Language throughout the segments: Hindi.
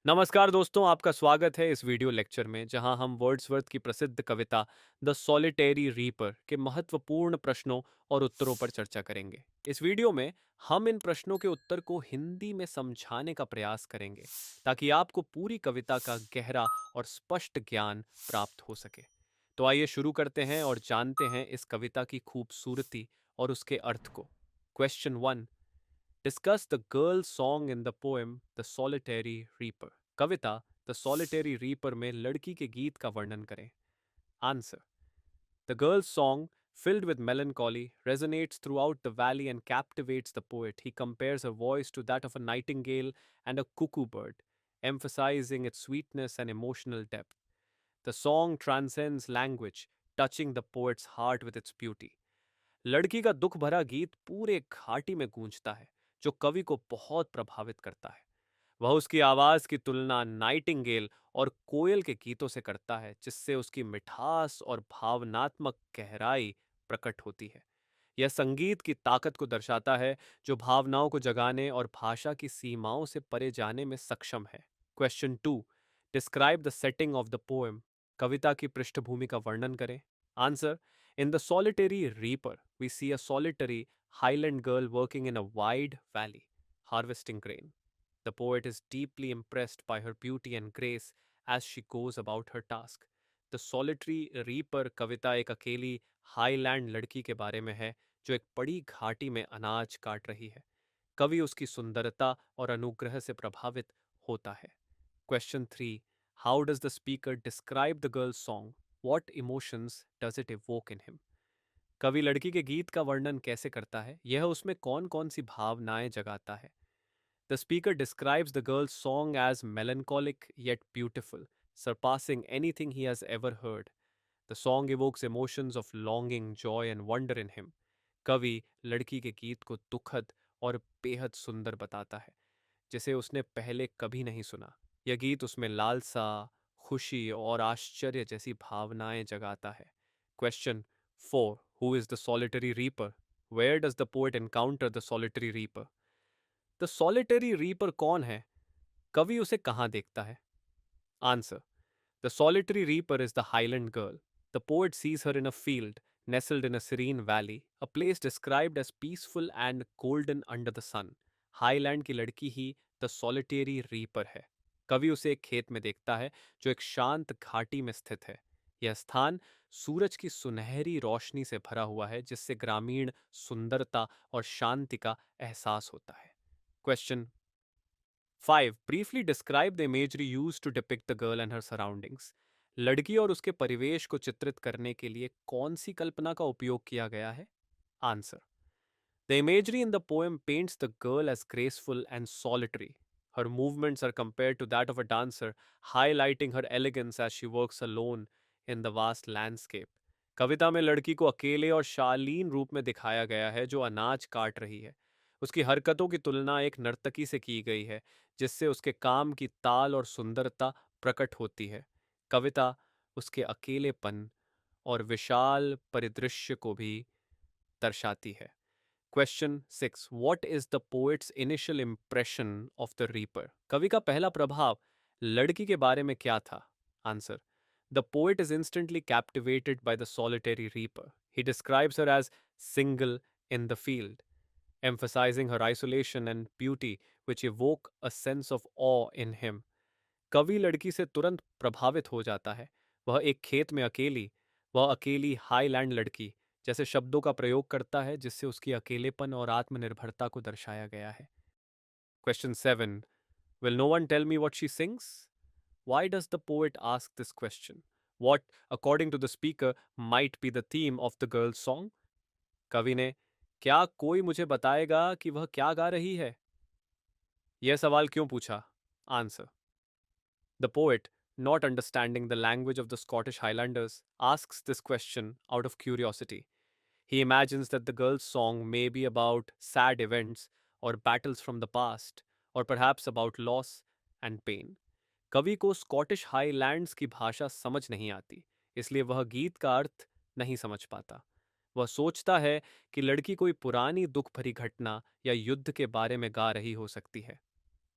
नमस्कार दोस्तों, आपका स्वागत है इस वीडियो लेक्चर में जहां हम वर्ड्सवर्थ की प्रसिद्ध कविता द सॉलिटेरी रीपर के महत्वपूर्ण प्रश्नों और उत्तरों पर चर्चा करेंगे। इस वीडियो में हम इन प्रश्नों के उत्तर को हिंदी में समझाने का प्रयास करेंगे ताकि आपको पूरी कविता का गहरा और स्पष्ट ज्ञान प्राप्त हो सके। तो आइए शुरू करते हैं और जानते हैं इस कविता की खूबसूरती और उसके अर्थ को। Question 1। Discuss the girl's song in the poem The Solitary Reaper. Kavita the solitary reaper में लड़की के गीत का वर्णन करें। Answer: The girl's song, filled with melancholy, resonates throughout the valley and captivates the poet. He compares her voice to that of a nightingale and a cuckoo bird, emphasizing its sweetness and emotional depth. The song transcends language, touching the poet's heart with its beauty. लड़की का दुख भरा गीत पूरे घाटी में गूंजता है, जो कवि को बहुत प्रभावित करता है। वह उसकी आवाज की तुलना नाइटिंगेल और कोयल के गीतों से करता है, जिससे उसकी मिठास और भावनात्मक गहराई प्रकट होती है। यह संगीत की ताकत को दर्शाता है, जो भावनाओं को जगाने और भाषा की सीमाओं से परे जाने में सक्षम है। Question 2। Describe the setting of the poem. कविता की पृष्ठभूमि का वर्णन करें। Answer: In the solitary reaper, we see a solitary highland girl working in a wide valley, harvesting grain. The poet is deeply impressed by her beauty and grace as she goes about her task. The solitary reaper कविता एक अकेली हाईलैंड लड़की के बारे में है जो एक बड़ी घाटी में अनाज काट रही है। कवि उसकी सुंदरता और अनुग्रह से प्रभावित होता है। Question 3। How does the speaker describe the girls song? What emotions does it evoke in him? कवि लड़की के गीत का वर्णन कैसे करता है? यह उसमें कौन कौन सी भावनाएं जगाता है? The speaker describes the girl's song as melancholic yet beautiful, surpassing anything he has ever heard. The song evokes emotions of longing, joy, and wonder in him. कवि लड़की के गीत को दुखद और बेहद सुंदर बताता है, जिसे उसने पहले कभी नहीं सुना। यह गीत उसमें लालसा, खुशी और आश्चर्य जैसी भावनाएं जगाता है। Question 4। Who is the solitary reaper? Where does the poet encounter the solitary reaper? The solitary reaper कौन है? कवि उसे कहाँ देखता है? Answer: the solitary reaper is the highland girl. The poet seize her in a field nestled in a serene valley, a place described as peaceful and golden under the sun. Highland की लड़की ही द सॉलिटेरी रीपर है। कवि उसे एक खेत में देखता है जो एक शांत घाटी में स्थित है। यह स्थान सूरज की सुनहरी रोशनी से भरा हुआ है, जिससे ग्रामीण सुंदरता और शांति का एहसास होता है। Question 5. Briefly describe the imagery used to depict the girl and her surroundings. लड़की और उसके परिवेश को चित्रित करने के लिए कौन सी कल्पना का उपयोग किया गया है? Answer: The imagery in the poem paints the girl as graceful and solitary. Her movements are compared to that of a dancer, highlighting her elegance as she works alone in the vast landscape. कविता में लड़की को अकेले और शालीन रूप में दिखाया गया है, जो अनाज काट रही है। उसकी हरकतों की तुलना एक नर्तकी से की गई है, जिससे उसके काम की ताल और सुंदरता प्रकट होती है। कविता उसके अकेलेपन और विशाल परिदृश्य को भी दर्शाती है। Question 6। What is the poet's initial impression of the reaper? कवि का पहला प्रभाव लड़की के बारे में क्या था? Answer: The poet is instantly captivated by the solitary reaper. He describes her as single in the field, emphasizing her isolation and beauty, which evoke a sense of awe in him. कवि लड़की से तुरंत प्रभावित हो जाता है। वह अकेली हाईलैंड लड़की जैसे शब्दों का प्रयोग करता है, जिससे उसकी अकेलेपन और आत्मनिर्भरता को दर्शाया गया है। Question 7। Will no one tell me what she sings? Why does the poet ask this question? What, according to the speaker, might be the theme of the girl's song? कवि ने क्या कोई मुझे बताएगा कि वह क्या गा रही है? यह सवाल क्यों पूछा? Answer: The poet, not understanding the language of the Scottish Highlanders, asks this question out of curiosity. He imagines that the girl's song may be about sad events or battles from the past, or perhaps about loss and pain. कवि को स्कॉटिश हाईलैंड्स की भाषा समझ नहीं आती, इसलिए वह गीत का अर्थ नहीं समझ पाता। वह सोचता है कि लड़की कोई पुरानी दुख भरी घटना या युद्ध के बारे में गा रही हो सकती है।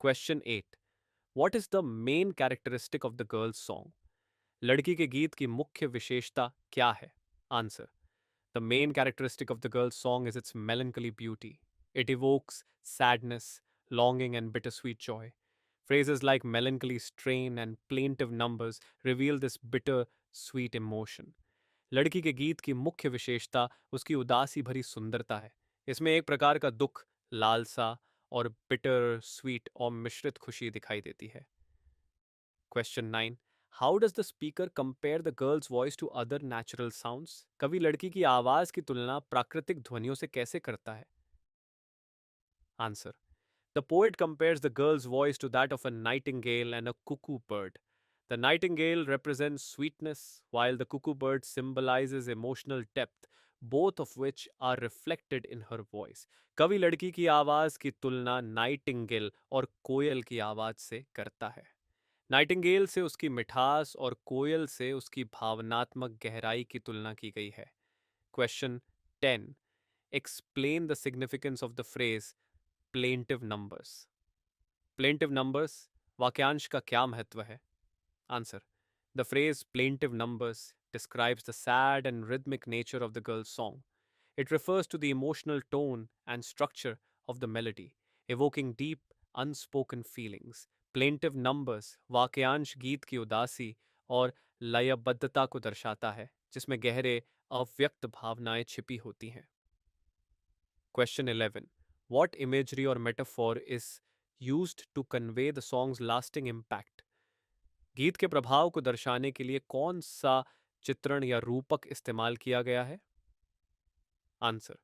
Question 8। What is the main characteristic of the girl's song? लड़की के गीत की मुख्य विशेषता क्या है? Answer. The main characteristic of the girl's song is its melancholy beauty. It evokes sadness, longing, and bittersweet joy. Phrases like melancholy strain and plaintive numbers reveal this bitter, sweet emotion. लड़की के गीत की मुख्य विशेषता उसकी उदासी भरी सुंदरता है। इसमें एक प्रकार का दुख, लालसा और बिटर, स्वीट और मिश्रित खुशी दिखाई देती है। Question 9। How does the speaker compare the girl's voice to other natural sounds? कवि लड़की की आवाज की तुलना प्राकृतिक ध्वनियों से कैसे करता है? Answer. The poet compares the girl's voice to that of a nightingale and a cuckoo bird. The nightingale represents sweetness, while the cuckoo bird symbolizes emotional depth, both of which are reflected in her voice. कवि लड़की की आवाज की तुलना नाइटिंगेल और कोयल की आवाज से करता है। नाइटिंगेल से उसकी मिठास और कोयल से उसकी भावनात्मक गहराई की तुलना की गई है। Question 10। Explain the significance of the phrase plaintive numbers. Plaintive numbers वाक्यांश का क्या महत्व है? Answer. The phrase plaintive numbers describes the sad and rhythmic nature of the girl's song. It refers to the emotional tone and structure of the melody, evoking deep, unspoken feelings. Plaintive numbers वाक्यांश गीत की उदासी और लयबद्धता को दर्शाता है, जिसमें गहरे, अव्यक्त भावनाएं छिपी होती हैं। Question 11. What imagery or metaphor is used to convey the song's lasting impact? गीत के प्रभाव को दर्शाने के लिए कौन सा चित्रण या रूपक इस्तेमाल किया गया है? Answer.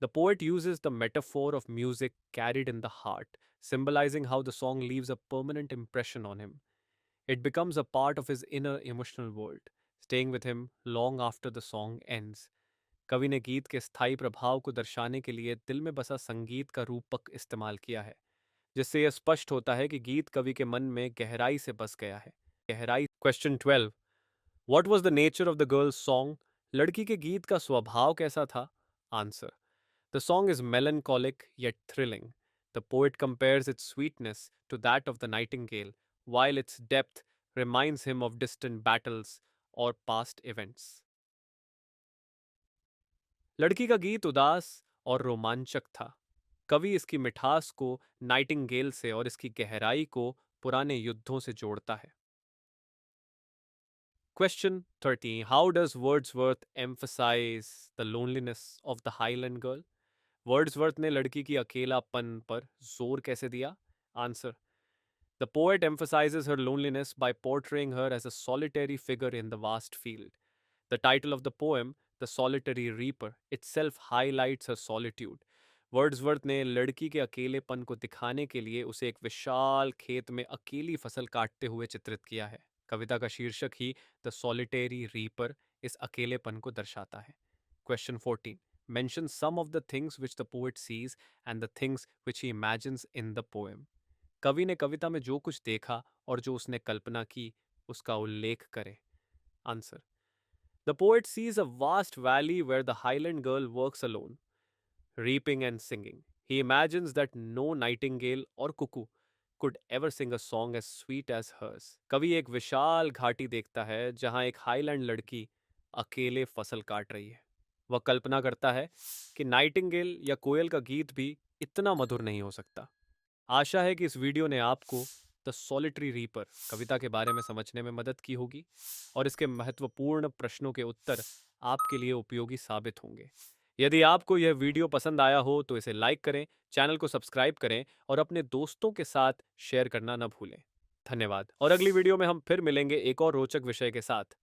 The poet uses the metaphor of music carried in the heart, symbolizing how the song leaves a permanent impression on him. It becomes a part of his inner emotional world, staying with him long after the song ends. कवि ने गीत के स्थायी प्रभाव को दर्शाने के लिए दिल में बसा संगीत का रूपक इस्तेमाल किया है, जिससे यह स्पष्ट होता है कि गीत कवि के मन में गहराई से बस गया है। Question 12। What was the nature of the girl's song? लड़की के गीत का स्वभाव कैसा था? Answer. The song is melancholic yet thrilling. The poet compares its sweetness to that of the nightingale, while its depth reminds him of distant battles or past events. लड़की का गीत उदास और रोमांचक था। कवि इसकी मिठास को नाइटिंगेल से और इसकी गहराई को पुराने युद्धों से जोड़ता है। Question 13. How does Wordsworth emphasize the loneliness of the Highland girl? Wordsworth ने लड़की की अकेलापन पर जोर कैसे दिया? Answer. The poet emphasizes her loneliness by portraying her as a solitary figure in the vast field. The title of the poem, The Solitary Reaper, itself highlights her solitude. Wordsworth ने लड़की के अकेलेपन को दिखाने के लिए उसे एक विशाल खेत में अकेली फसल काटते हुए चित्रित किया है। कविता का शीर्षक ही द सॉलिटरी रीपर इस अकेलेपन को दर्शाता है। Question 14. Mention some of the things which the poet sees and the things which he imagines in the poem. कवि ने कविता में जो कुछ देखा और जो उसने कल्पना की, उसका उल्लेख करें। Answer. The poet sees a vast valley where the Highland girl works alone, reaping and singing. He imagines that no nightingale or cuckoo could ever sing a song as sweet as hers. कवि एक विशाल घाटी देखता है जहां एक हाईलैंड लड़की अकेले फसल काट रही है। वह कल्पना करता है कि नाइटिंगेल या कोयल का गीत भी इतना मधुर नहीं हो सकता। आशा है कि इस वीडियो ने आपको द सॉलिटरी रीपर कविता के बारे में समझने में मदद की होगी और इसके महत्वपूर्ण प्रश्नों के उत्तर आपके लिए उपयोगी साबित होंगे। यदि आपको यह वीडियो पसंद आया हो तो इसे लाइक करें, चैनल को सब्सक्राइब करें और अपने दोस्तों के साथ शेयर करना न भूलें। धन्यवाद और अगली वीडियो में हम फिर मिलेंगे एक और रोचक विषय के साथ।